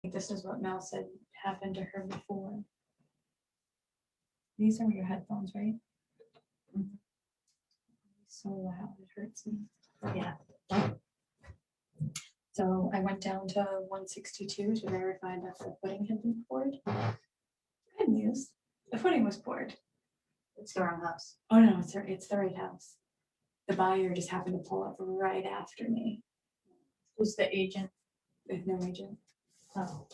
think this is what Mel said happened to her before. These are your headphones, right? Mhm. So loud, it hurts me. Yeah. So I went down to 162 to verify that the footing had been poured. Good news, the footing was poured. It's the wrong house. Oh no, it's the right house. The buyer just happened to pull up right after me. Who's the agent? With no agent. Oh.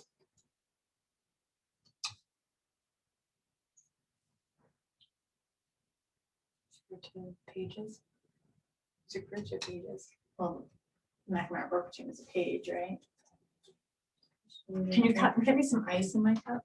For 2 pages. Super 2 pages. Well, McNamara Broker Team is a page, right? Can you get me some ice in my cup?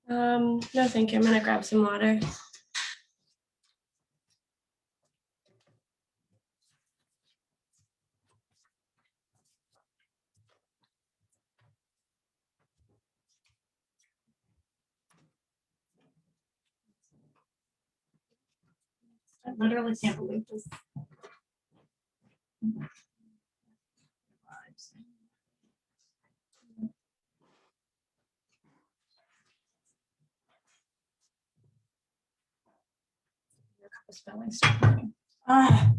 No, thank you. I'm gonna grab some water. I literally can't believe this. Your cup of spelling stuff. Ah.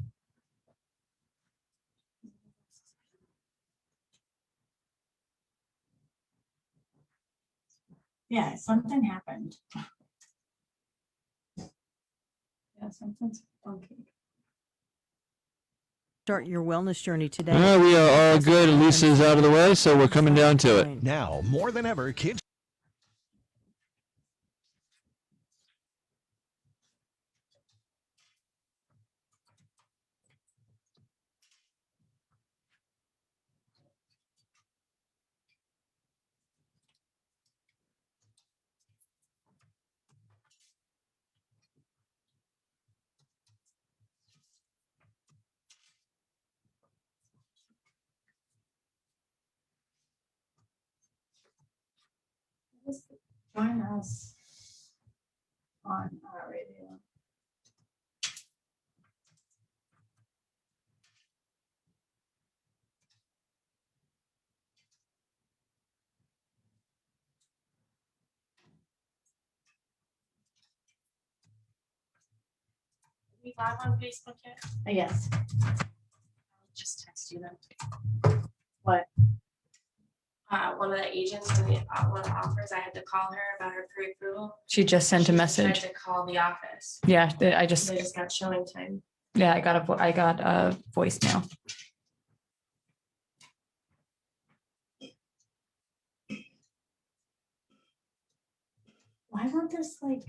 Yeah, something happened. Yeah, something's funky. Start your wellness journey today. We are all good. Lisa's out of the way, so we're coming down to it. Now, more than ever, kids. Join us on our radio. We live on Facebook yet? Yes. I'll just text you then. What? One of the agents for the one of the offers, I had to call her about her pre-approval. She just sent a She message. tried to call the office. Yeah, I They just just got showing time. I got a voicemail. Why won't this like?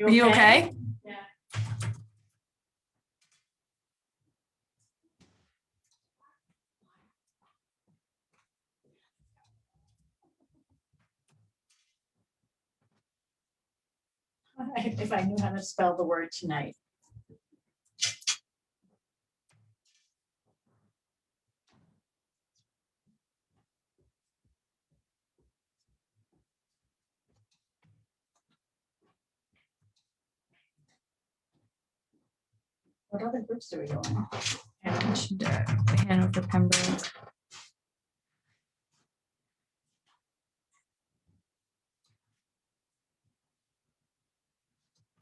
Are you okay? Yeah. If I knew how to spell the word tonight. What other groups do we go in? Hanover, Pembroke.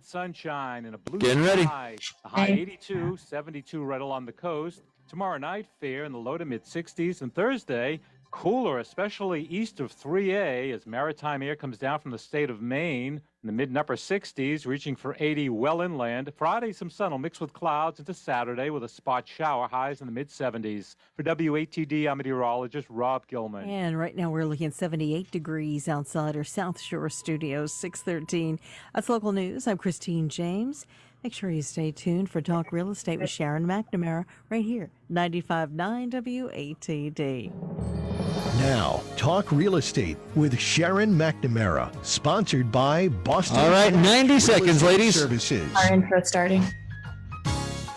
Sunshine and a blue Getting ready. sky. A high Hey. 82, 72 right along the coast. Tomorrow night, fair in the low to mid 60s. And Thursday, cooler, especially east of 3A, as maritime air comes down from the state of Maine in the mid and upper 60s, reaching for 80 well inland. Friday, some sun will mix with clouds into Saturday with a spot shower, highs in the mid 70s. For WATD, I'm meteorologist Rob Gilman. And right now we're looking at 78 degrees outside our South Shore studios, 613. That's local news. I'm Christine James. Make sure you stay tuned for Talk Real Estate with Sharon McNamara right here, 95.9 WATD. Now, Talk Real Estate with Sharon McNamara, sponsored by Boston. All right, 90 Real seconds, Estate ladies. Services. Our intro starting.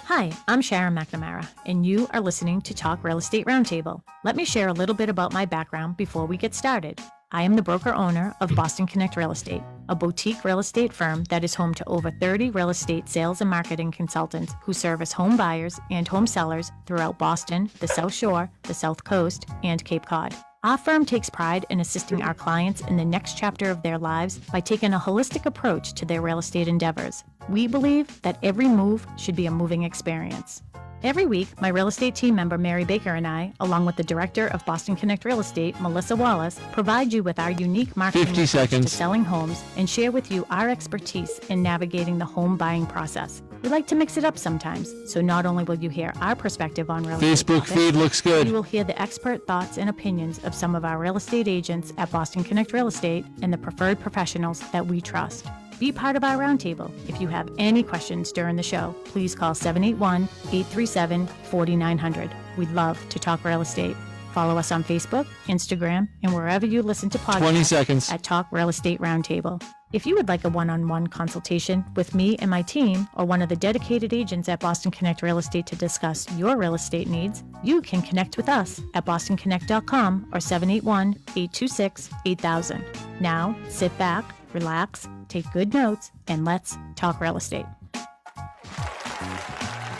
Hi, I'm Sharon McNamara, and you are listening to Talk Real Estate Roundtable. Let me share a little bit about my background before we get started. I am the broker-owner of Boston Connect Real Estate, a boutique real estate firm that is home to over 30 real estate sales and marketing consultants who service home buyers and home sellers throughout Boston, the South Shore, the South Coast, and Cape Cod. Our firm takes pride in assisting our clients in the next chapter of their lives by taking a holistic approach to their real estate endeavors. We believe that every move should be a moving experience. Every week, my real estate team member Mary Baker and I, along with the director of Boston Connect Real Estate, Melissa Wallace, provide you with our unique marketing 50 approach to seconds. selling homes and share with you our expertise in navigating the home buying process. We like to mix it up sometimes, so not only will you hear our perspective on real estate Facebook topics, feed looks you good. will hear the expert thoughts and opinions of some of our real estate agents at Boston Connect Real Estate and the preferred professionals that we trust. Be part of our roundtable. If you have any questions during the show, please call 781-837-4900. We'd love to talk real estate. Follow us on Facebook, Instagram, and wherever you listen to podcasts 20 seconds. at Talk Real Estate Roundtable. If you would like a one-on-one consultation with me and my team or one of the dedicated agents at Boston Connect Real Estate to discuss your real estate needs, you can connect with us at bostonconnect.com or 781-826-8000. Now, sit back, relax, take good notes, and let's talk real estate.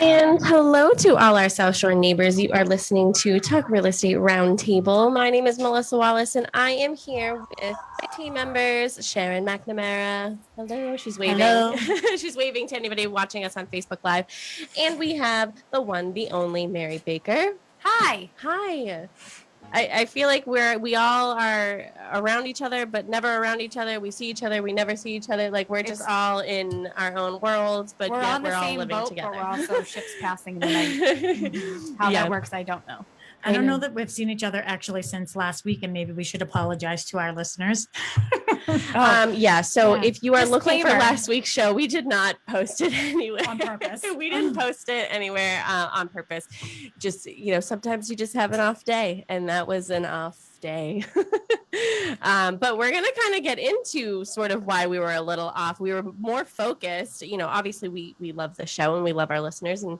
And hello to all our South Shore neighbors. You are listening to Talk Real Estate Roundtable. My name is Melissa Wallace, and I am here with my team members, Sharon McNamara. Hello, she's waving. Hello. She's waving to anybody watching us on Facebook Live. And we have the one, the only Mary Baker. Hi. Hi. I feel like we all are around each other, but never around each other. We see each other, we never see each other. Like we're just all in our own worlds, but We're yet on the we're all same living boat, together. but we're also ships passing in the night. How Yeah. that works, I don't know. I don't know that we've seen each other actually since last week, and maybe we should apologize to our listeners. Yeah. So Yeah. if you are looking for Disclaimer. last week's show, we did not post it anywhere On purpose. We didn't post it anywhere on purpose. Just, sometimes you just have an off day, and that was an off day. But we're going to kind of get into sort of why we were a little off. We were more focused, obviously we love the show and we love our listeners and,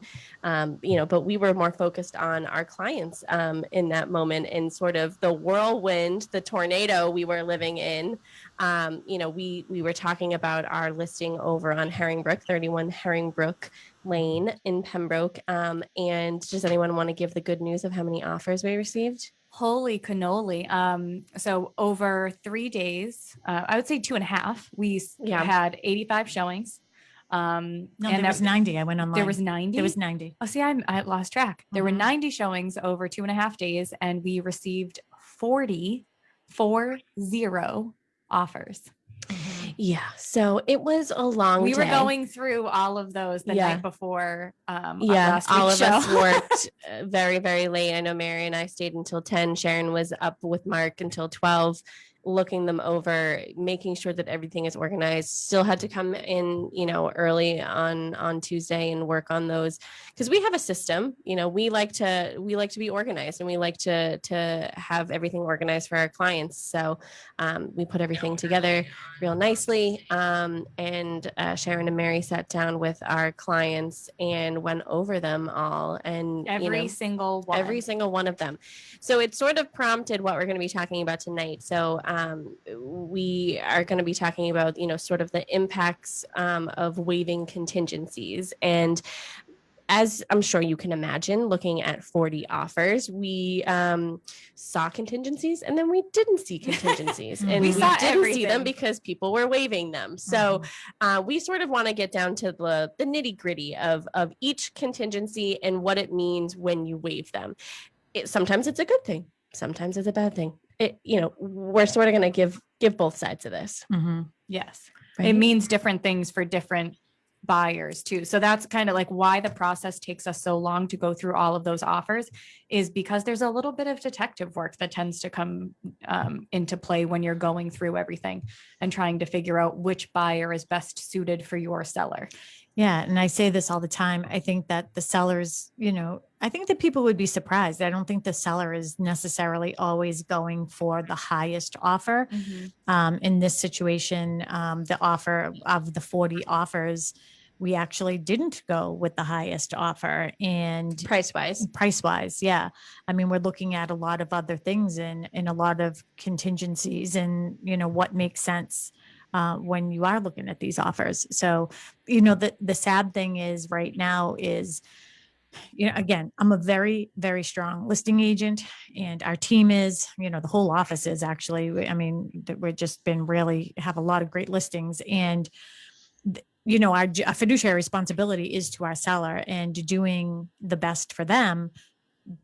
but we were more focused on our clients in that moment and sort of the whirlwind, the tornado we were living in. We were talking about our listing over on Herringbrook, 31 Herringbrook Lane in Pembroke. And does anyone want to give the good news of how many offers we received? Holy cannoli. So over 3 days, I would say 2.5, we Yeah. had 85 showings. No, and there was 90. I went online. There was 90? There was 90. Oh, see, I lost track. There were Mhm. 90 showings over 2.5 days, and we received 40 offers. Yeah. So it was a long We day. were going through all of those the Yeah. night before. Our Yeah, last all week's of us show. worked very, very late. I know Mary and I stayed until 10. Sharon was up with Mark until 12, looking them over, making sure that everything is organized. Still had to come in, early on Tuesday and work on those because we have a system. We like to be organized and we like to have everything organized for our clients. So we put everything together real nicely. And Sharon and Mary sat down with our clients and went over them all and Every single one. every single one of them. So it sort of prompted what we're going to be talking about tonight. So we are going to be talking about, sort of the impacts of waiving contingencies. And as I'm sure you can imagine, looking at 40 offers, we saw contingencies and then we didn't see contingencies. And We we saw didn't see them everything. because people were waiving them. So we sort of want to get down to the nitty gritty of each contingency and what it means when you waive them. Sometimes it's a good thing. Sometimes it's a bad thing. We're sort of going to give both sides of this. Yes. Right. It means different things for different buyers too. So that's kind of like why the process takes us so long to go through all of those offers, is because there's a little bit of detective work that tends to come into play when you're going through everything and trying to figure out which buyer is best suited for your seller. Yeah. And I say this all the time. I think that the sellers, I think that people would be surprised. I don't think the seller is necessarily always going for the highest offer. In this situation, the offer of the 40 offers, we actually didn't go with the highest offer. And Price wise. Yeah. I mean, we're looking at a lot of other things and a lot of contingencies and, what makes sense when you are looking at these offers. So, the sad thing is right now is, again, I'm a very, very strong listing agent and our team is, the whole office is actually, I mean, we've just been really have a lot of great listings and, our fiduciary responsibility is to our seller and doing the best for them.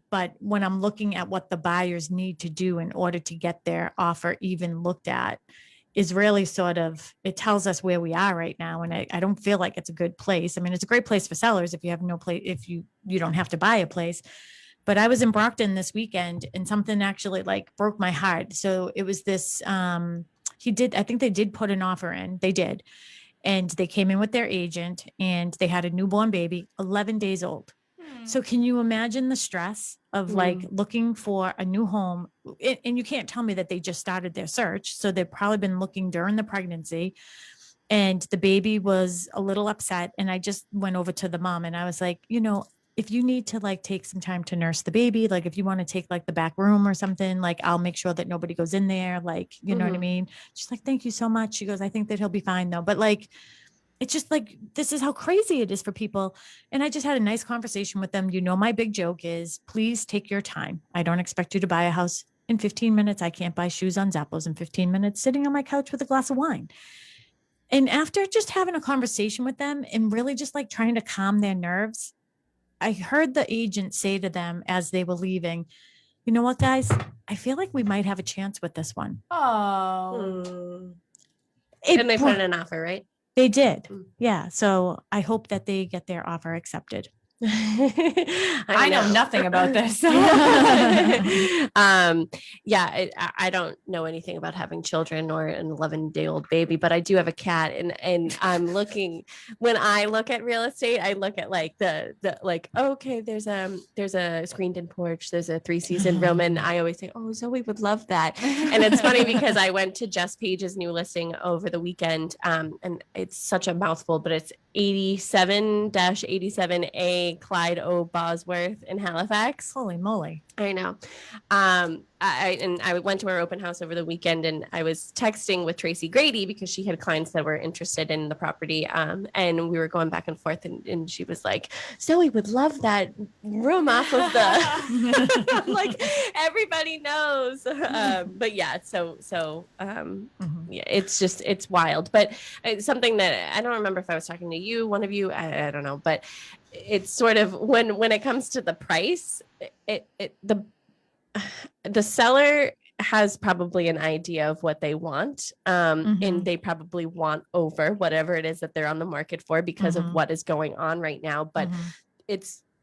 But when I'm looking at what the buyers need to do in order to get their offer even looked at, is really sort of, it tells us where we are right now. And I don't feel like it's a good place. I mean, it's a great place for sellers if you have no place, if you don't have to buy a place. But I was in Brockton this weekend and something actually like broke my heart. So it was this, I think they did put an offer in, they did. And they came in with their agent and they had a newborn baby, 11 days old. So can you imagine the stress of like looking for a new home? And you can't tell me that they just started their search. So they've probably been looking during the pregnancy and the baby was a little upset. And I just went over to the mom and I was like, if you need to like take some time to nurse the baby, like if you want to take like the back room or something, like I'll make sure that nobody goes in there. Like, you know what I mean? She's like, thank you so much. She goes, I think that he'll be fine though. But like, it's just like, this is how crazy it is for people. And I just had a nice conversation with them. My big joke is please take your time. I don't expect you to buy a house in 15 minutes. I can't buy shoes on Zappos in 15 minutes sitting on my couch with a glass of wine. And after just having a conversation with them and really just like trying to calm their nerves, I heard the agent say to them as they were leaving, you know what, guys, I feel like we might have a chance with this one. Oh, And they put in an offer, right? They did. Yeah. So I hope that they get their offer accepted. I know nothing about this. I don't know anything about having children or an 11-day-old baby, but I do have a cat, and I'm looking. When I look at real estate, I look at like the okay, there's a screened-in porch, there's a 3-season room, and I always say, oh, Zoe would love that. And it's funny because I went to Jess Page's new listing over the weekend, and it's such a mouthful, but it's 87-87A Clyde O. Bosworth in Halifax. Holy moly. I know. I went to our open house over the weekend and I was texting with Tracy Grady because she had clients that were interested in the property. And we were going back and forth and she was like, Zoe would love that room off of the, like everybody knows. But yeah, yeah, it's wild, but it's something that I don't remember if I was talking to you, one of you, I don't know, but it's sort of when it comes to the price, the seller has probably an idea of what they want, and they probably want over whatever it is that they're on the market for because of what is going on right now. But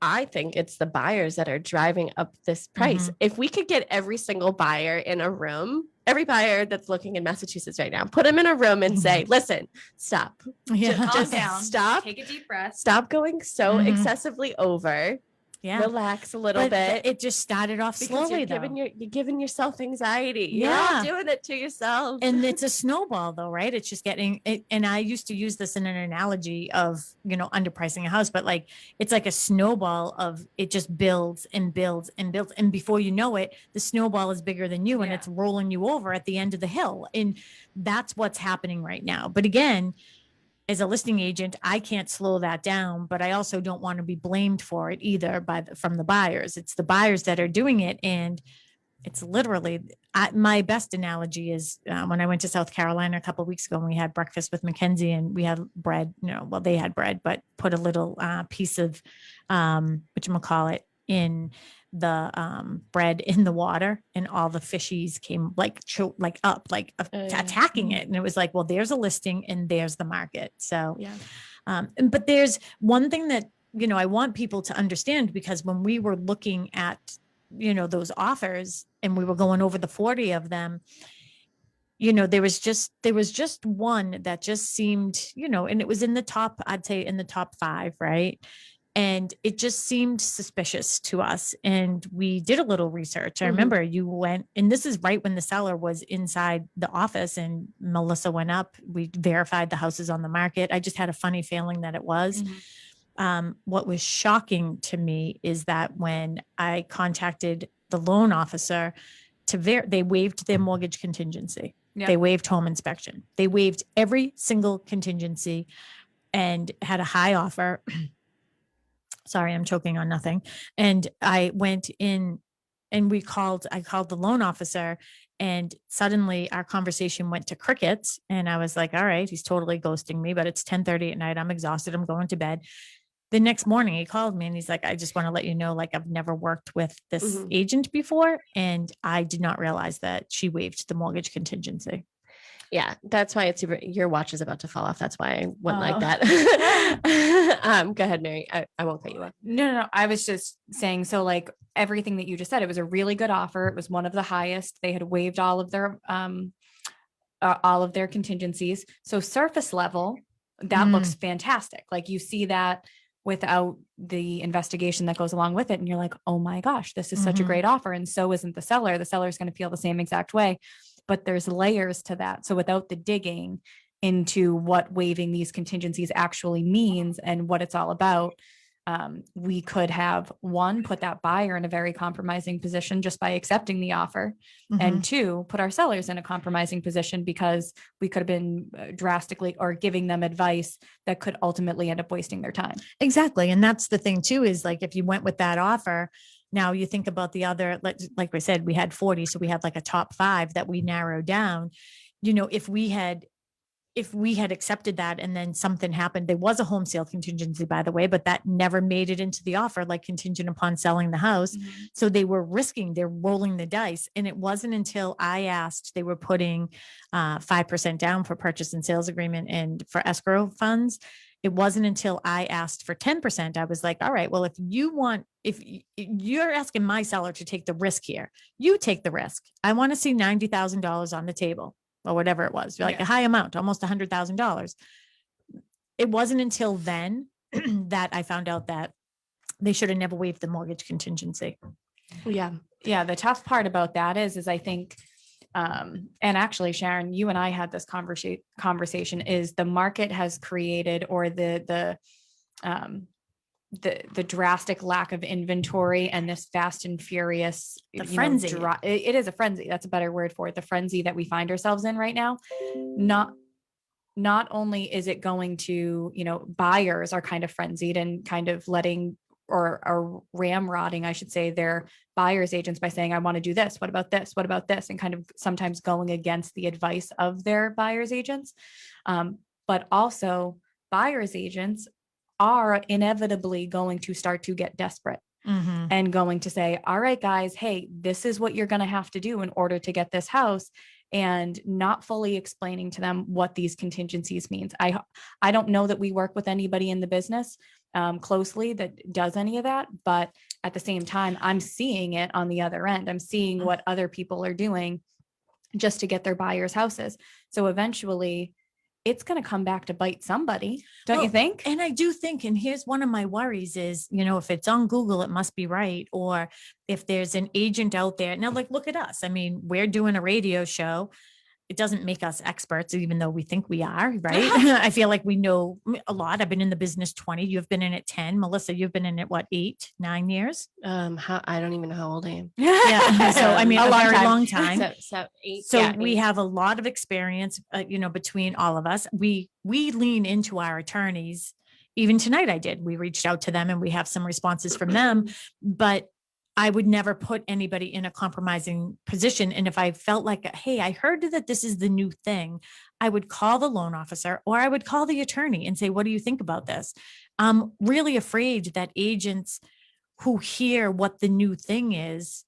I think it's the buyers that are driving up this price. If we could get every single buyer in a room, every buyer that's looking in Massachusetts right now, put them in a room and say, listen, stop. Just down. Stop. Take a deep breath. Stop going so excessively over. Yeah. Relax a little bit. It just started off slowly, you're giving yourself anxiety. Yeah. You're all doing it to yourself. And it's a snowball though, right? It's just getting it. And I used to use this in an analogy of, underpricing a house, but like, it's like a snowball of it just builds and builds and builds. And before you know it, the snowball is bigger than you and it's rolling you over at the end of the hill. And that's what's happening right now. But again, as a listing agent, I can't slow that down, but I also don't want to be blamed for it either from the buyers. It's the buyers that are doing it. And it's literally, my best analogy is when I went to South Carolina a couple of weeks ago and we had breakfast with Mackenzie and we had bread, well, they had bread, but put a little piece of, whatchamacallit, in the bread in the water, and all the fishies came attacking it. And it was like, well, there's a listing and there's the market. So, but there's one thing that, I want people to understand, because when we were looking at, those offers and we were going over the 40 of them, there was just one that just seemed, and it was in the top, I'd say in the top 5, right? And it just seemed suspicious to us. And we did a little research. I remember you went, and this is right when the seller was inside the office, and Melissa went up, we verified the house is on the market. I just had a funny feeling that it was. What was shocking to me is that when I contacted the loan officer they waived their mortgage contingency. Yep. They waived home inspection. They waived every single contingency and had a high offer. Sorry, I'm choking on nothing. And I went in and I called the loan officer, and suddenly our conversation went to crickets. And I was like, all right, he's totally ghosting me, but it's 10:30 at night. I'm exhausted. I'm going to bed. The next morning he called me and he's like, I just want to let you know, like, I've never worked with this agent before. And I did not realize that she waived the mortgage contingency. Yeah, that's why your watch is about to fall off. That's why I went like that. Go ahead, Mary. I won't cut you off. No. I was just saying, so like everything that you just said, it was a really good offer. It was one of the highest. They had waived all of their contingencies. So surface level, that looks fantastic. Like you see that without the investigation that goes along with it. And you're like, oh my gosh, this is such a great offer. And so isn't the seller. The seller is going to feel the same exact way, but there's layers to that. So without the digging into what waiving these contingencies actually means and what it's all about, we could have, one, put that buyer in a very compromising position just by accepting the offer, and 2, put our sellers in a compromising position because we could have been drastically or giving them advice that could ultimately end up wasting their time. Exactly. And that's the thing too, is like, if you went with that offer, now you think about the other, like we said, we had 40. So we had like a top 5 that we narrowed down. If we had accepted that and then something happened, there was a home sale contingency, by the way, but that never made it into the offer, like contingent upon selling the house. So they're rolling the dice. And it wasn't until I asked, they were putting 5% down for purchase and sales agreement and for escrow funds. It wasn't until I asked for 10%, I was like, all right, well, if you're asking my seller to take the risk here, you take the risk. I want to see $90,000 on the table, or whatever it was, like a high amount, almost $100,000. It wasn't until then that I found out that they should have never waived the mortgage contingency. Yeah. The tough part about that is I think, and actually, Sharon, you and I had this conversation, is the market has created, or the drastic lack of inventory and this fast and furious frenzy. It is a frenzy. That's a better word for it. The frenzy that we find ourselves in right now. Not only is it going to, buyers are kind of frenzied and kind of letting or ramrodding, I should say, their buyers agents by saying, I want to do this. What about this? What about this? And kind of sometimes going against the advice of their buyers agents. But also buyers agents are inevitably going to start to get desperate and going to say, all right, guys, hey, this is what you're going to have to do in order to get this house, and not fully explaining to them what these contingencies means. I don't know that we work with anybody in the business closely that does any of that, but at the same time, I'm seeing it on the other end. I'm seeing what other people are doing just to get their buyers' houses. So eventually it's going to come back to bite somebody, don't you think? And I do think, and here's one of my worries is, if it's on Google, it must be right. Or if there's an agent out there now, like, look at us. I mean, we're doing a radio show. it doesn't make us experts, even though we think we are, right? I feel like we know a lot. I've been in the business 20, you've been in it 10. Melissa, you've been in it, what, 8, 9 years? I don't even know how old I am. Yeah. So, I mean, a very long time. So, 8, So yeah, we 8. have a lot of experience, between all of us. We lean into our attorneys. Even tonight I did. We reached out to them and we have some responses from them, but I would never put anybody in a compromising position. And if I felt like, hey, I heard that this is the new thing, I would call the loan officer or I would call the attorney and say, what do you think about this? I'm really afraid that agents who hear what the new thing is,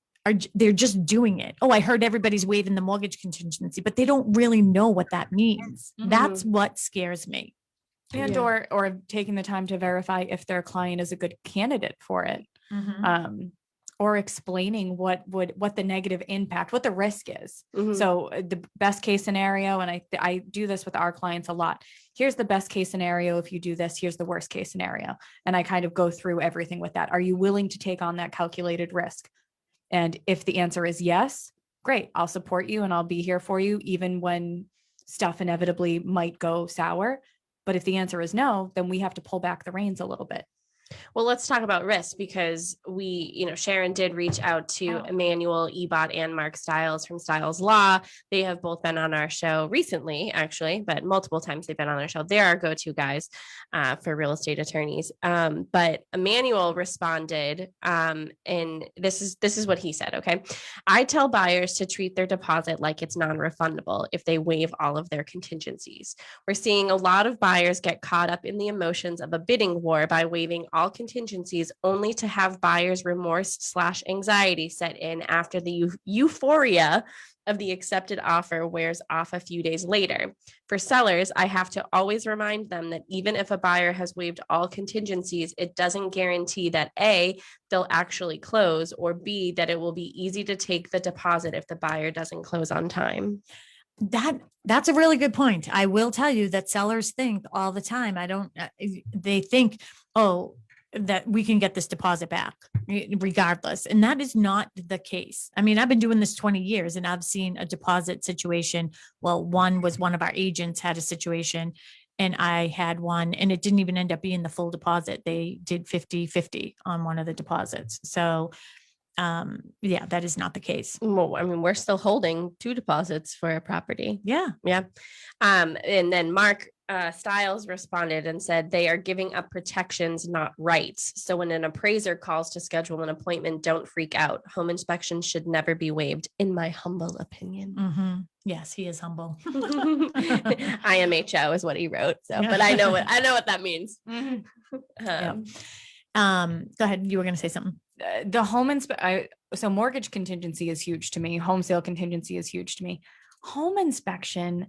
they're just doing it. Oh, I heard everybody's waiving the mortgage contingency, but they don't really know what that means. That's what scares me. And or taking the time to verify if their client is a good candidate for it. Or explaining what the negative impact, what the risk is. So the best case scenario, and I do this with our clients a lot. Here's the best case scenario. If you do this, here's the worst case scenario. And I kind of go through everything with that. Are you willing to take on that calculated risk? And if the answer is yes, great, I'll support you and I'll be here for you, even when stuff inevitably might go sour. But if the answer is no, then we have to pull back the reins a little bit. Well, let's talk about risk, because Sharon did reach out to Emmanuel Ebot and Mark Stiles from Stiles Law. They have both been on our show recently, actually, but multiple times they've been on our show. They're our go-to guys for real estate attorneys. But Emmanuel responded, and this is what he said. Okay, I tell buyers to treat their deposit like it's non-refundable if they waive all of their contingencies. We're seeing a lot of buyers get caught up in the emotions of a bidding war by waiving all contingencies, only to have buyer's remorse/anxiety set in after the euphoria of the accepted offer wears off a few days later. For sellers, I have to always remind them that even if a buyer has waived all contingencies, it doesn't guarantee that A, they'll actually close, or B, that it will be easy to take the deposit if the buyer doesn't close on time. That's a really good point. I will tell you that sellers think all the time, they think, oh, that we can get this deposit back regardless. And that is not the case. I mean, I've been doing this 20 years and I've seen a deposit situation. Well, one of our agents had a situation and I had one, and it didn't even end up being the full deposit. They did 50-50 on one of the deposits. So that is not the case. Well, I mean, we're still holding 2 deposits for a property. Yeah. And then Mark Stiles responded and said they are giving up protections, not rights. So when an appraiser calls to schedule an appointment, don't freak out. Home inspections should never be waived, in my humble opinion. Yes, he is humble. IMHO is what he wrote. So, but I know what that means. Go ahead. You were going to say something. The home so mortgage contingency is huge to me. Home sale contingency is huge to me. Home inspection,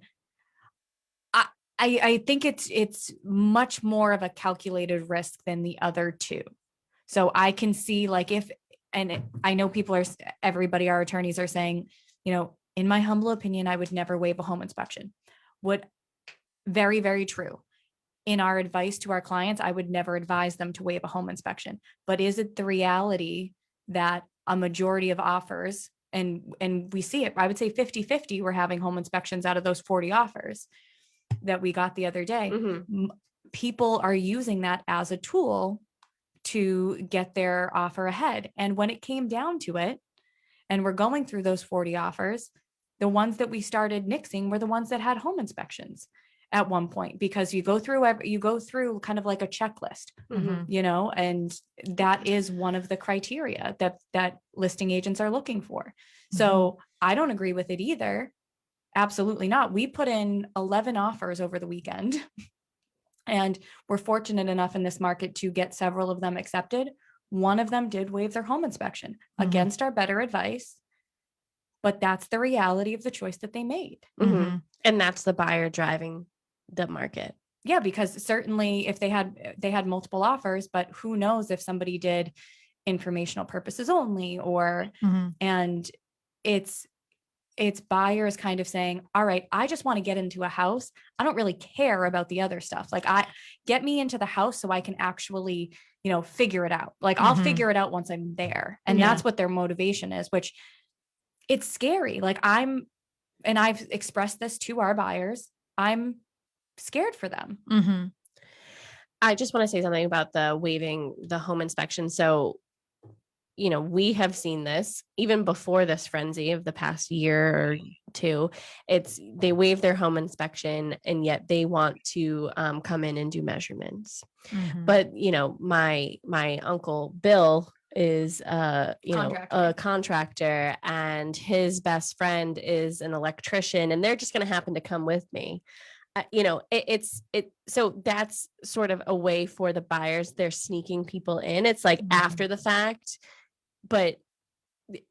I think it's much more of a calculated risk than the other two. So I can see I know our attorneys are saying, in my humble opinion, I would never waive a home inspection. Very, very true. In our advice to our clients, I would never advise them to waive a home inspection. But is it the reality that a majority of offers, and we see it, I would say 50-50, we're having home inspections out of those 40 offers that we got the other day. People are using that as a tool to get their offer ahead. And when it came down to it, and we're going through those 40 offers, the ones that we started nixing were the ones that had home inspections at one point, because you go through kind of like a checklist, and that is one of the criteria that listing agents are looking for. So I don't agree with it either. Absolutely not. We put in 11 offers over the weekend and we're fortunate enough in this market to get several of them accepted. One of them did waive their home inspection against our better advice, but that's the reality of the choice that they made. And that's the buyer driving the market. Yeah, because certainly if they had multiple offers, but who knows if somebody did informational purposes only, or and it's buyers kind of saying, all right, I just want to get into a house. I don't really care about the other stuff. Get me into the house so I can actually, figure it out. I'll figure it out once I'm there. And that's what their motivation is, which it's scary. and I've expressed this to our buyers, I'm scared for them. Mm-hmm. I just want to say something about the waiving the home inspection. So, you know, we have seen this even before this frenzy of the past year or two. It's they waive their home inspection and yet they want to come in and do measurements. Mm-hmm. But, you know, my uncle Bill is a contractor, and his best friend is an electrician, and they're just going to happen to come with me. So that's sort of a way for the buyers. They're sneaking people in. It's like after the fact, but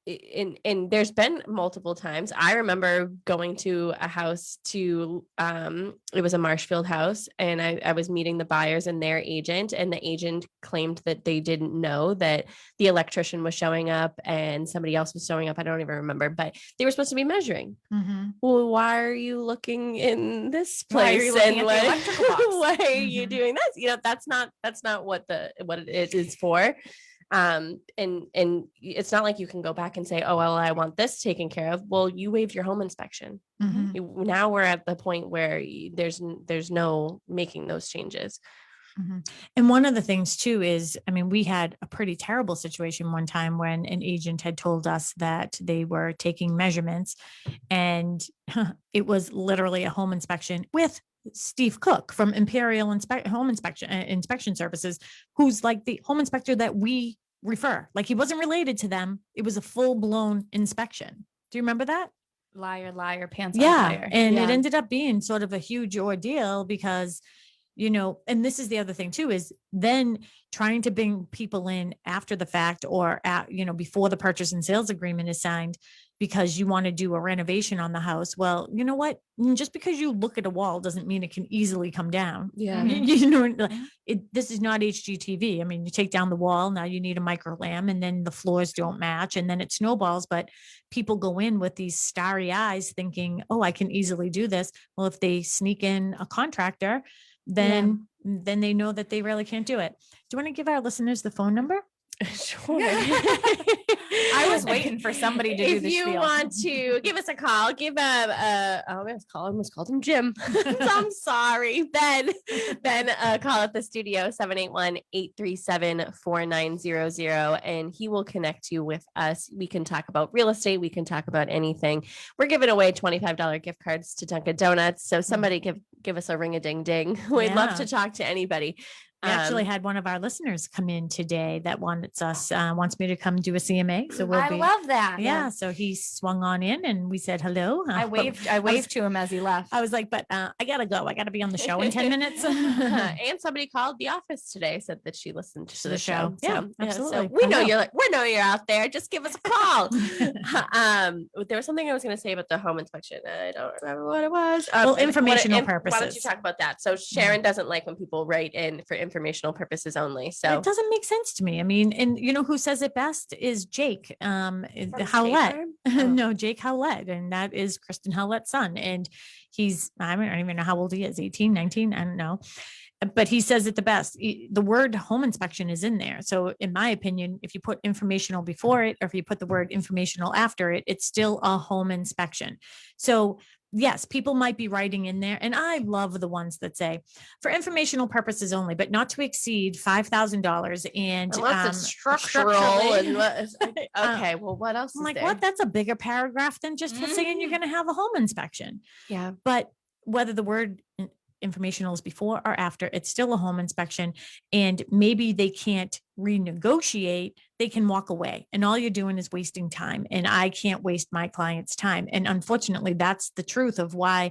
and there's been multiple times. I remember going to a house to it was a Marshfield house, and I was meeting the buyers and their agent, and the agent claimed that they didn't know that the electrician was showing up and somebody else was showing up. I don't even remember, but they were supposed to be measuring. Mm-hmm. Well, why are you looking in this place? Why are you looking and at the electrical box? why are you doing this? You know, that's not what it is for. And it's not like you can go back and say, oh, well, I want this taken care of. Well, you waived your home inspection. Mm-hmm. Now we're at the point where there's no making those changes. Mm-hmm. And one of the things too is, I mean, we had a pretty terrible situation one time when an agent had told us that they were taking measurements, and it was literally a home inspection with Steve Cook from Imperial Home Inspection Services, who's like the home inspector that we refer. Like, he wasn't related to them. It was a full-blown inspection. Do you remember that? Liar, liar, pants on Yeah. fire. And it ended up being sort of a huge ordeal because, you know, and this is the other thing too, is then trying to bring people in after the fact or before the purchase and sales agreement is signed, because you want to do a renovation on the house. Well, you know what? Just because you look at a wall doesn't mean it can easily come down. Yeah. This is not HGTV. I mean, you take down the wall, now you need a micro lamb, and then the floors don't match, and then it snowballs. But people go in with these starry eyes thinking, oh, I can easily do this. Well, if they sneak in a contractor, then they know that they really can't do it. Do you want to give our listeners the phone number? Sure. I was waiting for somebody to do if the you spiel. want to give us a call, give I almost called him Jim. I'm sorry, Ben. Call at the studio 781-837-4900, and he will connect you with us. We can talk about real estate, we can talk about anything. We're giving away $25 gift cards to Dunkin' Donuts, so somebody give us a ring a ding ding. We'd love to talk to anybody. We actually had one of our listeners come in today that wants me to come do a CMA. So I love that. Yeah. So he swung on in and we said hello. I waved to him as he left. I was like, but I gotta go. I gotta be on the show in 10 minutes. And somebody called the office today, said that she listened to the show. Yeah, So, absolutely. So we know you're out there. Just give us a call. There was something I was going to say about the home inspection. I don't remember what it was. Well, informational purposes. Why don't you talk about that? So Sharon doesn't like when people write in for informational purposes only. So it doesn't make sense to me. I mean, and you know who says it best is Jake Howlett. No, Jake Howlett, and that is Kristen Howlett's son. And I don't even know how old he is, 18, 19, I don't know. But he says it the best. The word home inspection is in there. So in my opinion, if you put informational before it, or if you put the word informational after it, it's still a home inspection. So yes, people might be writing in there, and I love the ones that say for informational purposes only, but not to exceed $5,000. And unless it's structural. Okay, well, what else? I'm like, what? That's a bigger paragraph than just saying you're going to have a home inspection. Yeah, but whether the word informational is before or after, it's still a home inspection. And maybe they can't renegotiate, they can walk away, and all you're doing is wasting time. And I can't waste my client's time. And unfortunately, that's the truth of why,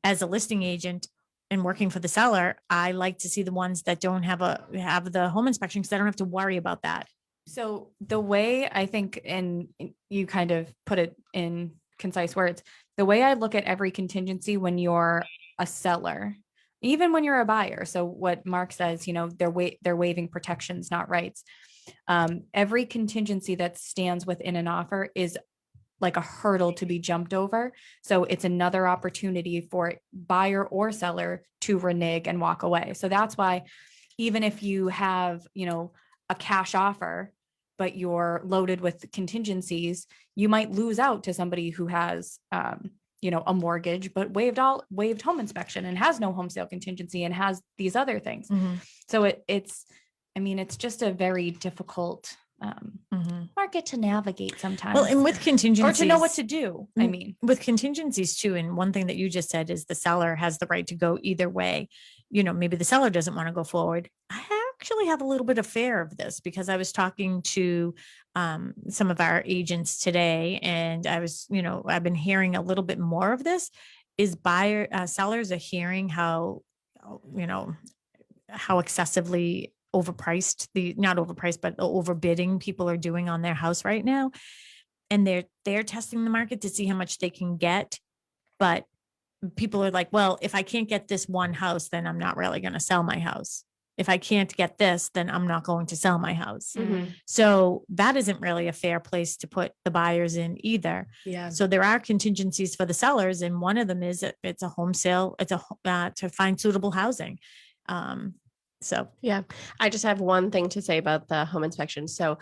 as a listing agent and working for the seller, I like to see the ones that don't have the home inspection, because I don't have to worry about that. So the way I think, and you kind of put it in concise words, the way I look at every contingency when you're a seller, even when you're a buyer. So what Mark says, they're waiving protections, not rights. Every contingency that stands within an offer is like a hurdle to be jumped over. So it's another opportunity for buyer or seller to renege and walk away. So that's why even if you have, a cash offer, but you're loaded with contingencies, you might lose out to somebody who has a mortgage, but waived home inspection and has no home sale contingency and has these other things. So it's just a very difficult market to navigate sometimes. Well, and with contingencies, or to know what to do. I mean, with contingencies too. And one thing that you just said is the seller has the right to go either way. Maybe the seller doesn't want to go forward. I actually have a little bit of fear of this because I was talking to some of our agents today, and I've been hearing a little bit more of this. Is sellers are hearing how excessively overpriced not overpriced, but overbidding people are doing on their house right now. And they're testing the market to see how much they can get. But people are like, well, if I can't get this one house, then I'm not really going to sell my house. If I can't get this, then I'm not going to sell my house. So that isn't really a fair place to put the buyers in either. Yeah. So there are contingencies for the sellers. And one of them is it's a home sale. It's to find suitable housing. So yeah, I just have one thing to say about the home inspection. So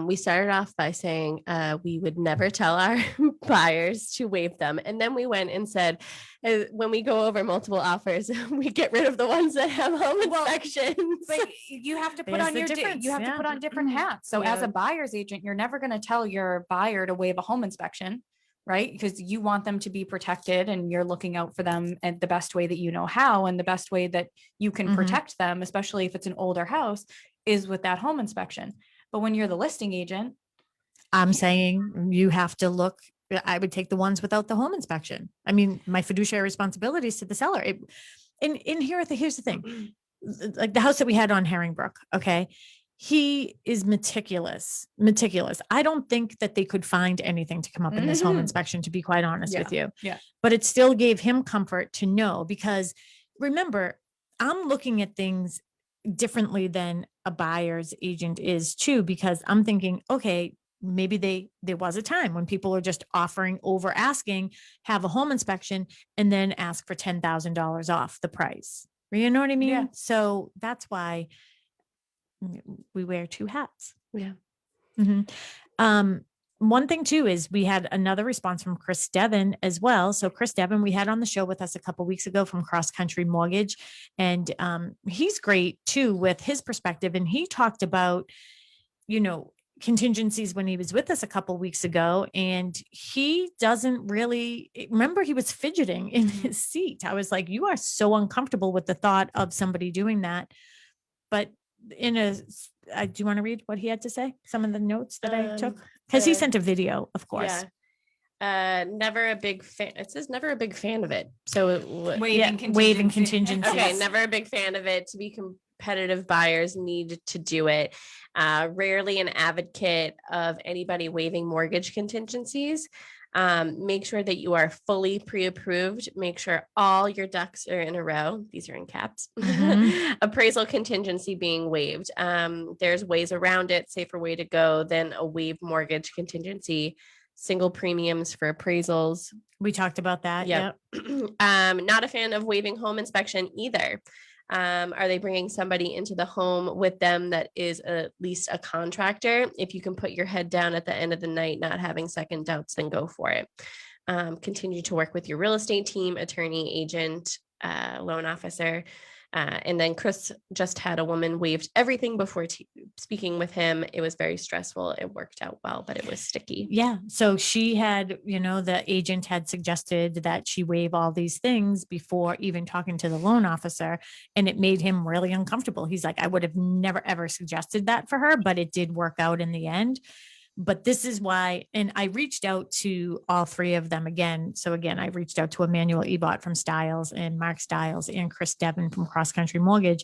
we started off by saying we would never tell our buyers to waive them. And then we went and said, when we go over multiple offers, we get rid of the ones that have home inspections. But you have to put There's on the your difference, you have to put on different hats. So as a buyer's agent, you're never going to tell your buyer to waive a home inspection, right? Because you want them to be protected and you're looking out for them in the best way that you know how, and the best way that you can protect them, especially if it's an older house, is with that home inspection. But when you're the listing agent, I'm saying you have to look. I would take the ones without the home inspection. I mean, my fiduciary responsibilities to the seller. Here's the thing, like the house that we had on Herringbrook. Okay. He is meticulous. I don't think that they could find anything to come up in this home inspection, to be quite honest with you. Yeah. But it still gave him comfort to know, because remember, I'm looking at things differently than a buyer's agent is too, because I'm thinking, okay, maybe there was a time when people are just offering over asking, have a home inspection, and then ask for $10,000 off the price. You know what I mean? Yeah. So that's why we wear two hats. Yeah. One thing too is we had another response from Chris Devon as well. So Chris Devon, we had on the show with us a couple of weeks ago from Cross Country Mortgage, and he's great too with his perspective. And he talked about, contingencies when he was with us a couple of weeks ago, and he doesn't really remember. He was fidgeting in his seat. I was like, you are so uncomfortable with the thought of somebody doing that. But do you want to read what he had to say? Some of the notes that I took, because he sent a video, of course. Yeah. Never a big fan. It says never a big fan of it. So waiving contingencies. Okay, never a big fan of it. To be competitive, buyers need to do it. Rarely an advocate of anybody waiving mortgage contingencies. Make sure that you are fully pre-approved. Make sure all your ducks are in a row. These are in caps. Appraisal contingency being waived. There's ways around it. Safer way to go than a waived mortgage contingency. Single premiums for appraisals. We talked about that. Yep. Not a fan of waiving home inspection either. Are they bringing somebody into the home with them that is at least a contractor? If you can put your head down at the end of the night, not having second doubts, then go for it. Continue to work with your real estate team, attorney, agent, loan officer. And then Chris just had a woman waived everything before speaking with him. It was very stressful. It worked out well, but it was sticky. Yeah. So she had, the agent had suggested that she waive all these things before even talking to the loan officer. And it made him really uncomfortable. He's like, I would have never, ever suggested that for her, but it did work out in the end. But this is why, and I reached out to all three of them again. So again, I reached out to Emmanuel Ebot from Stiles and Mark Stiles and Chris Devon from Cross Country Mortgage.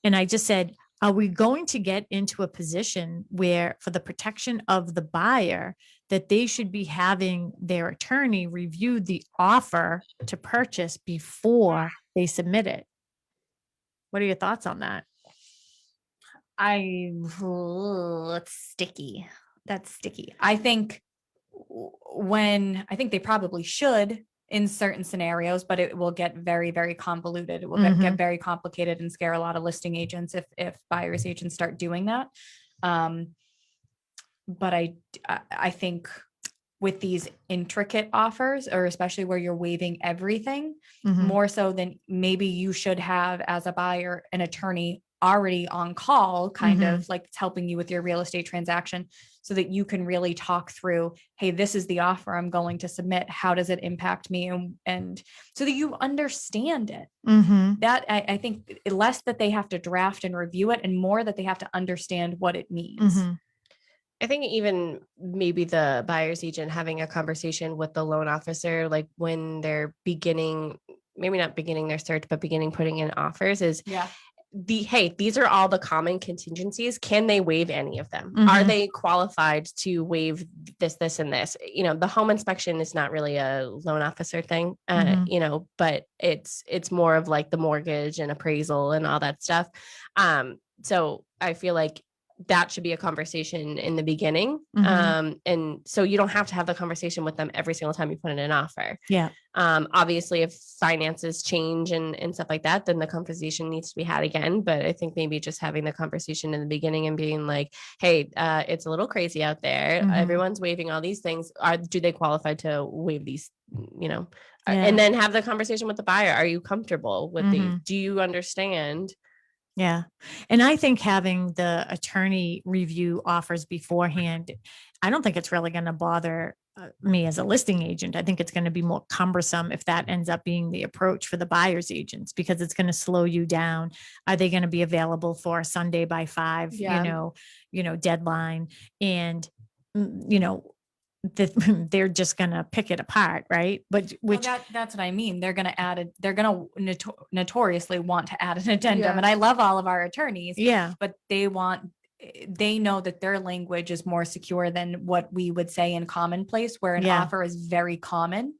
And I just said, are we going to get into a position where, for the protection of the buyer, that they should be having their attorney review the offer to purchase before they submit it? What are your thoughts on that? It's sticky. That's sticky. I think they probably should in certain scenarios, but it will get very, very convoluted. It will get very complicated and scare a lot of listing agents if buyer's agents start doing that. But I think with these intricate offers, or especially where you're waiving everything, Mhm. more so than maybe you should have as a buyer, an attorney already on call, kind of like it's helping you with your real estate transaction, so that you can really talk through, hey, this is the offer I'm going to submit. How does it impact me? And so that you understand it. Mhm. That I think less that they have to draft and review it, and more that they have to understand what it means. Mhm. I think even maybe the buyer's agent having a conversation with the loan officer, like when they're beginning, maybe not beginning their search, but beginning putting in offers, is Yeah. hey, these are all the common contingencies. Can they waive any of them? Are Mhm. they qualified to waive this, and this? You know, the home inspection is not really a loan officer thing, Mhm. you know, but it's more of like the mortgage and appraisal and all that stuff. So I feel like that should be a conversation in the beginning. Mhm. And so you don't have to have the conversation with them every single time you put in an offer. Yeah. Obviously, if finances change and stuff like that, then the conversation needs to be had again. But I think maybe just having the conversation in the beginning and being like, hey, it's a little crazy out there. Mhm. Everyone's waiving all these things. Do they qualify to waive these, you know? Yeah. And then have the conversation with the buyer. Are you comfortable with these? Mhm. Do you understand? Yeah. And I think having the attorney review offers beforehand, I don't think it's really going to bother me as a listing agent. I think it's going to be more cumbersome if that ends up being the approach for the buyer's agents, because it's going to slow you down. Are they going to be available for a Sunday by 5, Yeah. deadline? And, you know, that they're just going to pick it apart. Right. But Well, which, that's what I mean. They're going to add it. They're going to notoriously want to add an addendum. Yeah. And I love all of our attorneys, yeah. but they know that their language is more secure than what we would say in commonplace, where an Yeah. offer is very common.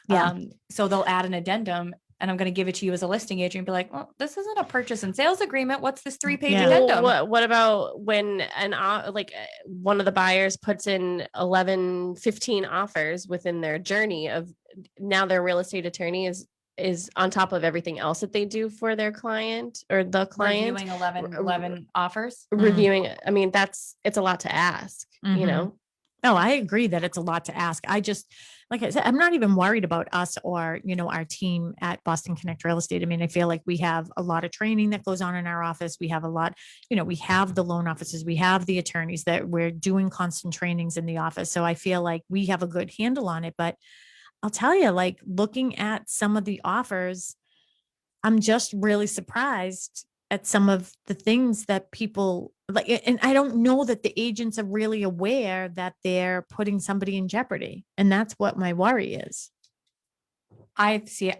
Yeah. So they'll add an addendum, and I'm going to give it to you as a listing agent and be like, well, this isn't a purchase and sales agreement. What's this 3-page Yeah. addendum? What about when one of the buyers puts in 11, 15 offers within their journey of, now their real estate attorney is on top of everything else that they do for their client or the client, Reviewing 11 offers. reviewing it. I mean, it's a lot to ask, you know? No, I agree that it's a lot to ask. I just, like I said, I'm not even worried about us or, our team at Boston Connect Real Estate. I mean, I feel like we have a lot of training that goes on in our office. We have a lot, we have the loan officers, we have the attorneys that we're doing constant trainings in the office. So I feel like we have a good handle on it. But I'll tell you, like looking at some of the offers, I'm just really surprised at some of the things that people like. And I don't know that the agents are really aware that they're putting somebody in jeopardy. And that's what my worry is. I see.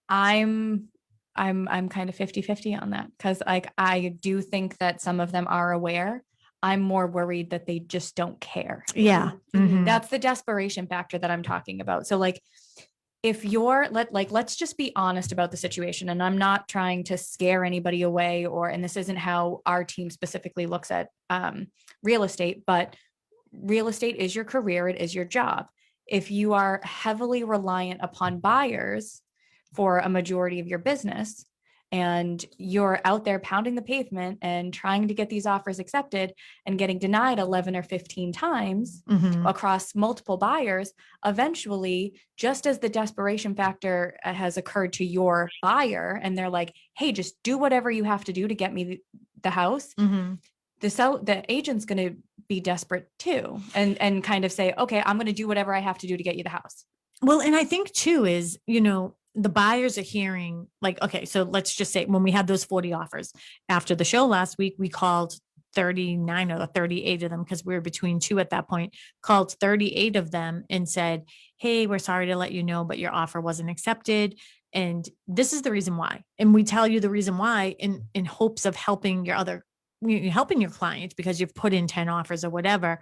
I'm kind of 50-50 on that, because like I do think that some of them are aware. I'm more worried that they just don't care. Yeah. Mhm. That's the desperation factor that I'm talking about. So like, if you're let's just be honest about the situation. And I'm not trying to scare anybody away, and this isn't how our team specifically looks at real estate, but real estate is your career. It is your job. If you are heavily reliant upon buyers for a majority of your business, and you're out there pounding the pavement and trying to get these offers accepted and getting denied 11 or 15 times Mhm. across multiple buyers, eventually, just as the desperation factor has occurred to your buyer, and they're like, hey, just do whatever you have to do to get me the house, Mhm. the agent's going to be desperate too, and kind of say, okay, I'm going to do whatever I have to do to get you the house. Well, and I think too is, the buyers are hearing like, okay, so let's just say when we had those 40 offers after the show last week, we called 39 or 38 of them, because we were between two at that point, called 38 of them and said, hey, we're sorry to let you know, but your offer wasn't accepted. And this is the reason why. And we tell you the reason why in hopes of helping helping your clients, because you've put in 10 offers or whatever.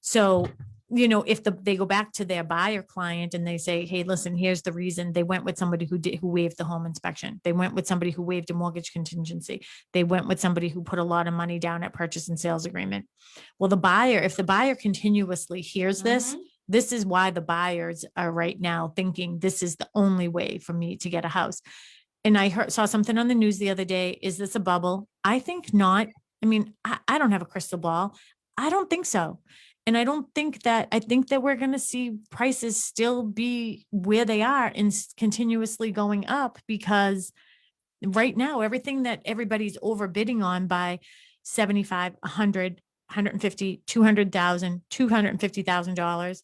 So, if they go back to their buyer client and they say, hey, listen, here's the reason, they went with somebody who waived the home inspection. They went with somebody who waived a mortgage contingency. They went with somebody who put a lot of money down at purchase and sales agreement. Well, if the buyer continuously hears this is why the buyers are right now thinking this is the only way for me to get a house. And I saw something on the news the other day. Is this a bubble? I think not. I mean, I don't have a crystal ball. I don't think so. And I think that we're going to see prices still be where they are and continuously going up, because right now, everything that everybody's overbidding on by 75, 100, 150, 200,000, $250,000,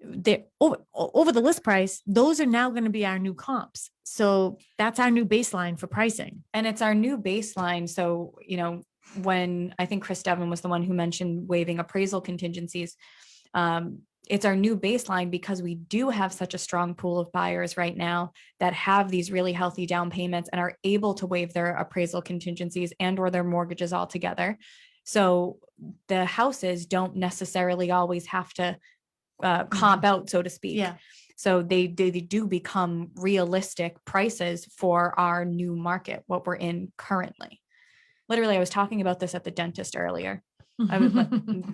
they're over the list price. Those are now going to be our new comps. So that's our new baseline for pricing. And it's our new baseline. So, when I think Chris Devon was the one who mentioned waiving appraisal contingencies, it's our new baseline because we do have such a strong pool of buyers right now that have these really healthy down payments and are able to waive their appraisal contingencies and or their mortgages altogether. So the houses don't necessarily always have to comp out, so to speak. Yeah. So they do become realistic prices for our new market, what we're in currently. Literally, I was talking about this at the dentist earlier. I was like,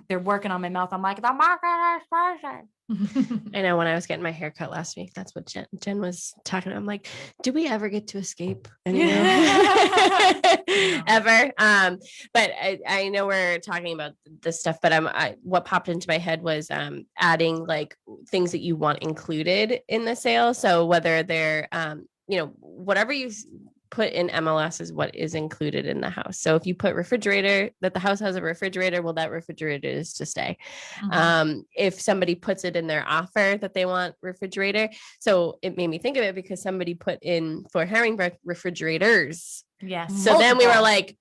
they're working on my mouth. I'm like, the market is pricing. I know when I was getting my hair cut last week, that's what Jen was talking about. I'm like, do we ever get to escape anymore? Ever? But I know we're talking about this stuff, but what popped into my head was adding like things that you want included in the sale. So whether they're, whatever you put in MLS is what is included in the house. So if you put refrigerator, that the house has a refrigerator, well, that refrigerator is to stay. If somebody puts it in their offer that they want refrigerator, so it made me think of it because somebody put in for Herringbrook refrigerators. Yes. So then we were like,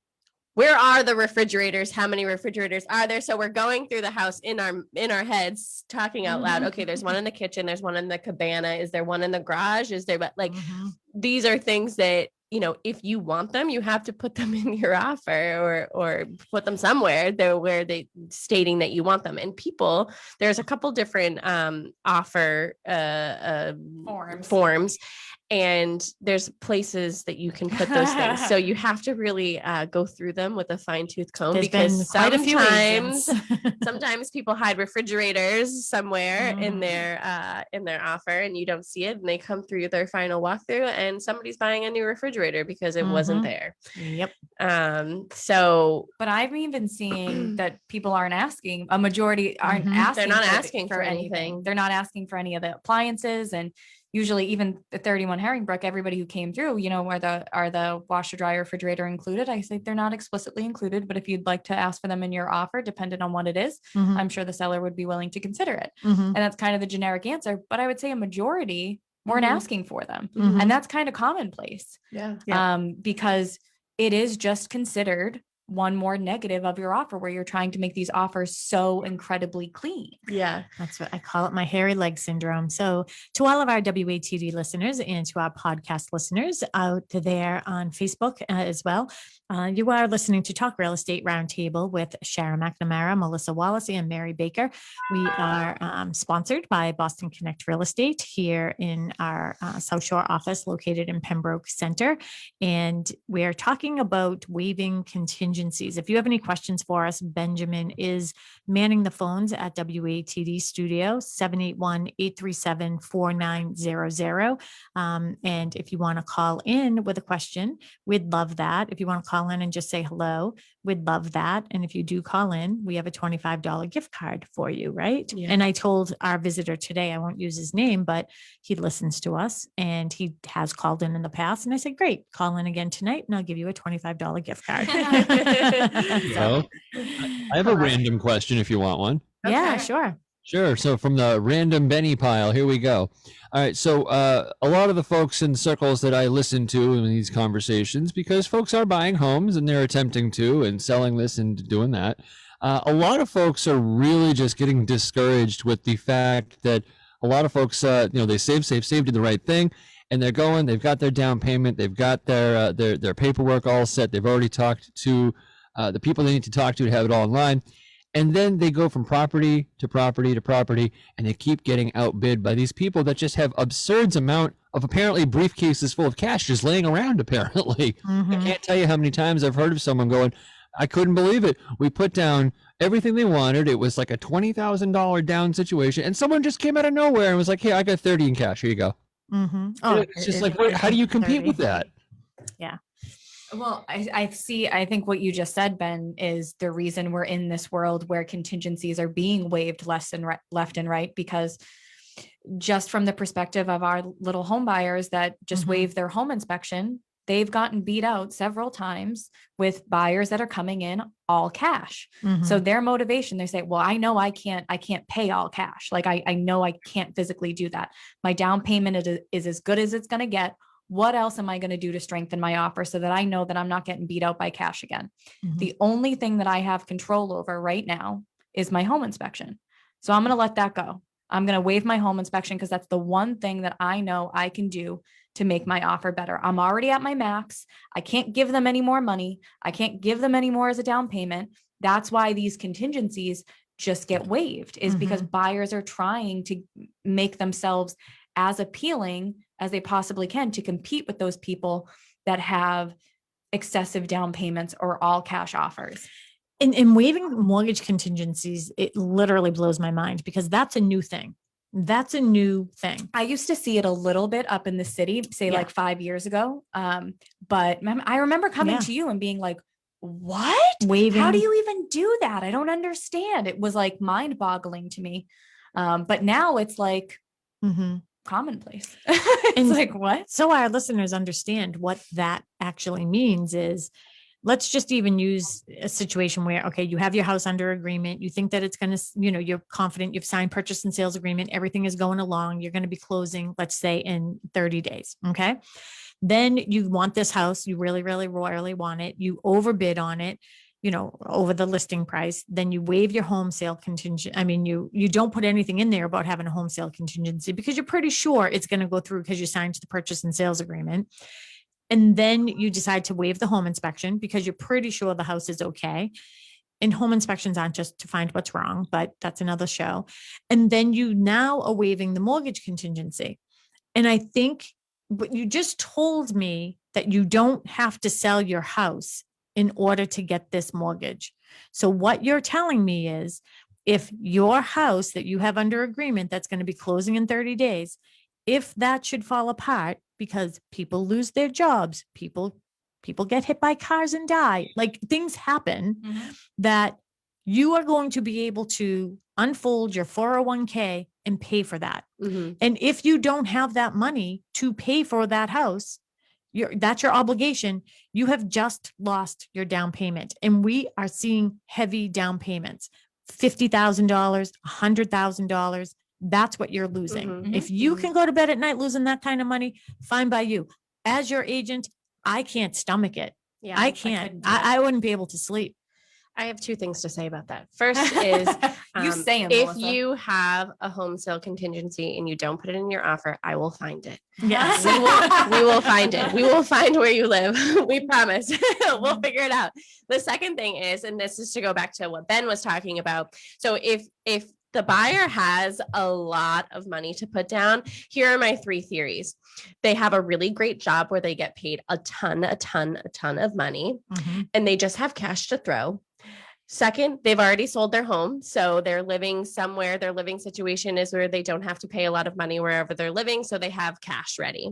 where are the refrigerators? How many refrigerators are there? So we're going through the house in our heads, talking out loud. Okay, there's one in the kitchen. There's one in the cabana. Is there one in the garage? Is there, these are things that, if you want them, you have to put them in your offer or put them somewhere there where they stating that you want them. And people, there's a couple different offer forms. And there's places that you can put those things. So you have to really go through them with a fine tooth comb, because sometimes people hide refrigerators somewhere in their offer and you don't see it, and they come through their final walkthrough and somebody's buying a new refrigerator because it wasn't there. Yep. But I've even seeing that people aren't asking, a majority aren't asking. They're not asking for anything. They're not asking for any of the appliances. And usually even the 31 Herringbrook, everybody who came through, are the washer, dryer, refrigerator included? I say they're not explicitly included, but if you'd like to ask for them in your offer, depending on what it is, I'm sure the seller would be willing to consider it. And that's kind of the generic answer. But I would say a majority weren't asking for them. And that's kind of commonplace. Because it is just considered one more negative of your offer where you're trying to make these offers so incredibly clean. Yeah. That's what I call it, my hairy leg syndrome. So to all of our WATD listeners and to our podcast listeners out there on Facebook as well, you are listening to Talk Real Estate Roundtable with Sharon McNamara, Melissa Wallace, and Mary Baker. We are sponsored by Boston Connect Real Estate here in our South Shore office located in Pembroke Center. And we're talking about waiving contingencies. If you have any questions for us, Benjamin is manning the phones at WATD Studio, 781-837-4900. And if you want to call in with a question, we'd love that. If you want to call in and just say hello, we'd love that. And if you do call in, we have a $25 gift card for you, right? Yeah. And I told our visitor today, I won't use his name, but he listens to us and he has called in the past. And I said, great, call in again tonight and I'll give you a $25 gift card. Well, I have a random question if you want one. Yeah, sure. Sure. So from the random Benny pile, here we go. All right. So a lot of the folks in circles that I listen to in these conversations, because folks are buying homes and they're attempting to and selling this and doing that. A lot of folks are really just getting discouraged with the fact that a lot of folks, they saved, did the right thing. And they're going, they've got their down payment. They've got their paperwork all set. They've already talked to the people they need to talk to have it all online. And then they go from property to property to property, and they keep getting outbid by these people that just have absurd amount of apparently briefcases full of cash just laying around, apparently. I can't tell you how many times I've heard of someone going, I couldn't believe it. We put down everything they wanted. It was like a $20,000 down situation. And someone just came out of nowhere and was like, hey, I got 30 in cash. Here you go. Oh, it's just like, how do you compete with that? Yeah. Well, I think what you just said, Ben, is the reason we're in this world where contingencies are being waived left and right, because just from the perspective of our little home buyers that just waive their home inspection, they've gotten beat out several times with buyers that are coming in all cash. So their motivation, they say, well, I know I can't pay all cash. Like I know I can't physically do that. My down payment is as good as it's going to get. What else am I going to do to strengthen my offer so that I know that I'm not getting beat out by cash again? The only thing that I have control over right now is my home inspection. So I'm going to let that go. I'm going to waive my home inspection because that's the one thing that I know I can do to make my offer better. I'm already at my max. I can't give them any more money. I can't give them any more as a down payment. That's why these contingencies just get waived, is because buyers are trying to make themselves as appealing as they possibly can to compete with those people that have excessive down payments or all cash offers. In waiving mortgage contingencies, it literally blows my mind because that's a new thing. That's a new thing. I used to see it a little bit up in the city, say like 5 years ago. But I remember coming to you and being like, what? Waiving. How do you even do that? I don't understand. It was like mind boggling to me. But now it's like commonplace. It's like, what? So our listeners understand what that actually means is, let's just even use a situation where, okay, you have your house under agreement. You think that it's going to, you're confident, you've signed purchase and sales agreement. Everything is going along. You're going to be closing, let's say, in 30 days. Okay. Then you want this house. You really, really royally want it. You overbid on it, over the listing price. Then you waive your home sale contingent. I mean, you don't put anything in there about having a home sale contingency because you're pretty sure it's going to go through because you signed the purchase and sales agreement. And then you decide to waive the home inspection because you're pretty sure the house is okay. And home inspections aren't just to find what's wrong, but that's another show. And then you now are waiving the mortgage contingency. And I think what you just told me that you don't have to sell your house in order to get this mortgage. So what you're telling me is, if your house that you have under agreement that's going to be closing in 30 days, if that should fall apart because people lose their jobs, people get hit by cars and die, like things happen, that you are going to be able to unfold your 401k and pay for that. And if you don't have that money to pay for that house, that's your obligation. You have just lost your down payment. And we are seeing heavy down payments, $50,000, $100,000. That's what you're losing. If you can go to bed at night losing that kind of money, fine by you. As your agent, I can't stomach it. Yeah, I can't. I wouldn't be able to sleep. I have two things to say about that. First is, You say 'em, if Melissa. you have a home sale contingency and you don't put it in your offer, I will find it. Yes. We will find it. We will find where you live. We promise. We'll figure it out. The second thing is, and this is to go back to what Ben was talking about. So if the buyer has a lot of money to put down, here are my 3 theories. They have a really great job where they get paid a ton of money, and they just have cash to throw. Second, they've already sold their home. So they're living somewhere. Their living situation is where they don't have to pay a lot of money wherever they're living. So they have cash ready.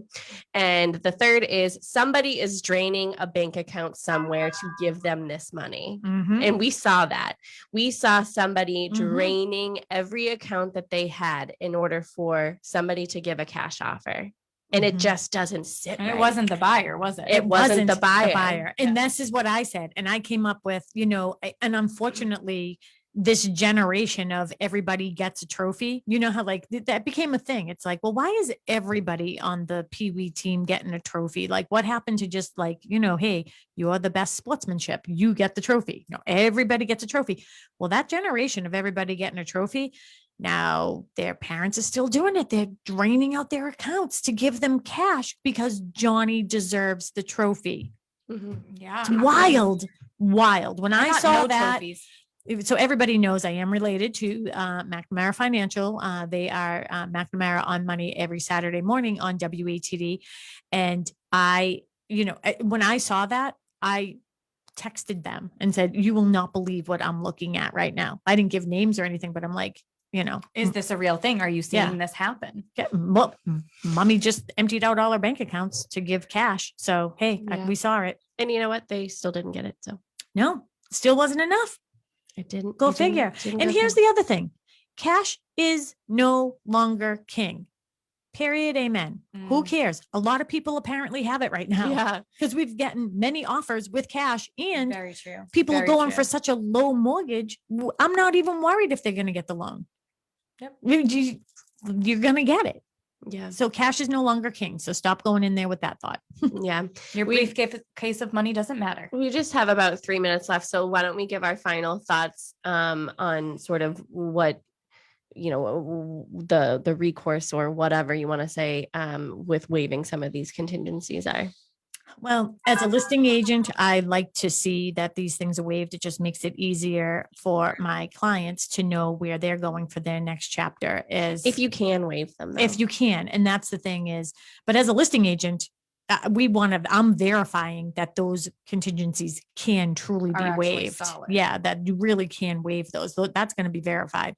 And the third is somebody is draining a bank account somewhere to give them this money. And we saw that. We saw somebody draining every account that they had in order for somebody to give a cash offer. And it just doesn't sit And right. it wasn't the buyer, was it? It wasn't the buyer. And this is what I said. And I came up with, and unfortunately, this generation of everybody gets a trophy, how like that became a thing. It's like, well, why is everybody on the Pee Wee team getting a trophy? Like what happened to just like, hey, you're the best sportsmanship. You get the trophy. Everybody gets a trophy. Well, that generation of everybody getting a trophy, now their parents are still doing it. They're draining out their accounts to give them cash because Johnny deserves the trophy. Yeah. It's wild. When I got saw no that, trophies. so everybody knows I am related to McNamara Financial. They are McNamara on Money every Saturday morning on WATD. And when I saw that, I texted them and said, you will not believe what I'm looking at right now. I didn't give names or anything, but I'm like, Is this a real thing? Are you seeing this happen? Well, mommy just emptied out all her bank accounts to give cash. So, hey, Yeah. we saw it. And you know what? They still didn't get it. So No, still wasn't enough. it didn't. Go it didn't- figure. didn't And go here's through. the other thing. Cash is no longer king. Period. Amen. Who cares? A lot of people apparently have it right now. Yeah. Because we've gotten many offers with cash and Very true. people are Very going true. for such a low mortgage. I'm not even worried if they're going to get the loan. Yep. You're going to get it. Yeah. So cash is no longer king. So stop going in there with that thought. Yeah. Your We- briefcase of money doesn't matter. We just have about 3 minutes left. So why don't we give our final thoughts on sort of what, the recourse or whatever you want to say with waiving some of these contingencies are. Well, as a listing agent, I like to see that these things are waived. It just makes it easier for my clients to know where they're going for their next chapter is. If you can waive them. If you can. And that's the thing is, but as a listing agent, I'm verifying that those contingencies can truly Are be actually waived. solid. Yeah, that you really can waive those. That's going to be verified.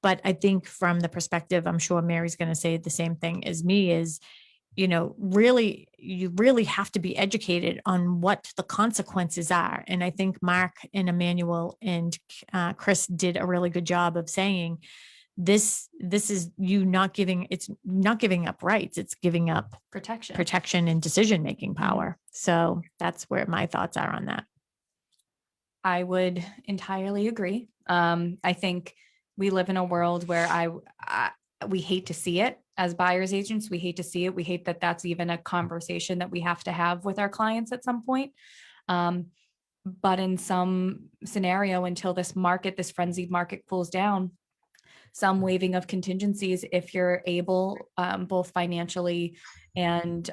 But I think from the perspective, I'm sure Mary's going to say the same thing as me is, you really have to be educated on what the consequences are. And I think Mark and Emmanuel and Chris did a really good job of saying this is you not giving up rights. It's giving up protection and decision-making power. So that's where my thoughts are on that. I would entirely agree. I think we live in a world where we hate to see it as buyer's agents. We hate to see it. We hate that that's even a conversation that we have to have with our clients at some point. But in some scenario, until this frenzied market cools down, some waiving of contingencies, if you're able, both financially and,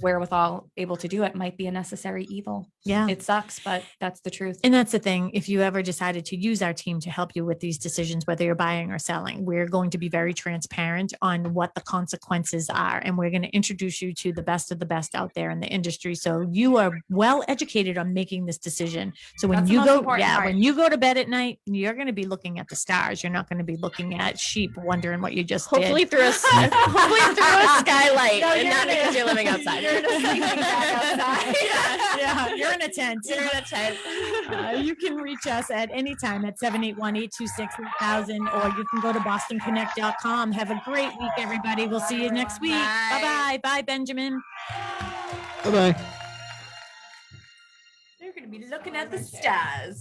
wherewithal able to do it, might be a necessary evil. Yeah. It sucks, but that's the truth. And that's the thing. If you ever decided to use our team to help you with these decisions, whether you're buying or selling, we're going to be very transparent on what the consequences are. And we're going to introduce you to the best of the best out there in the industry. So you are well educated on making this decision. So when That's the you most go, important part. when you go to bed at night, you're going to be looking at the stars. You're not going to be looking at sheep, wondering what you just Hopefully did. through a skylight No, and you're not in a- because you're living outside. You're in a sleeping bag outside. Yeah, you're in a tent. You're in a tent. You can reach us at any time at 781-826-8000, or you can go to bostonconnect.com. Have a great week, everybody. We'll see you next week. Bye. Bye-bye. Bye, Benjamin. Bye-bye. You're going to be looking at the stars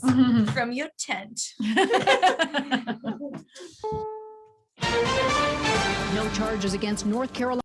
from your tent. No charges against North Carolina.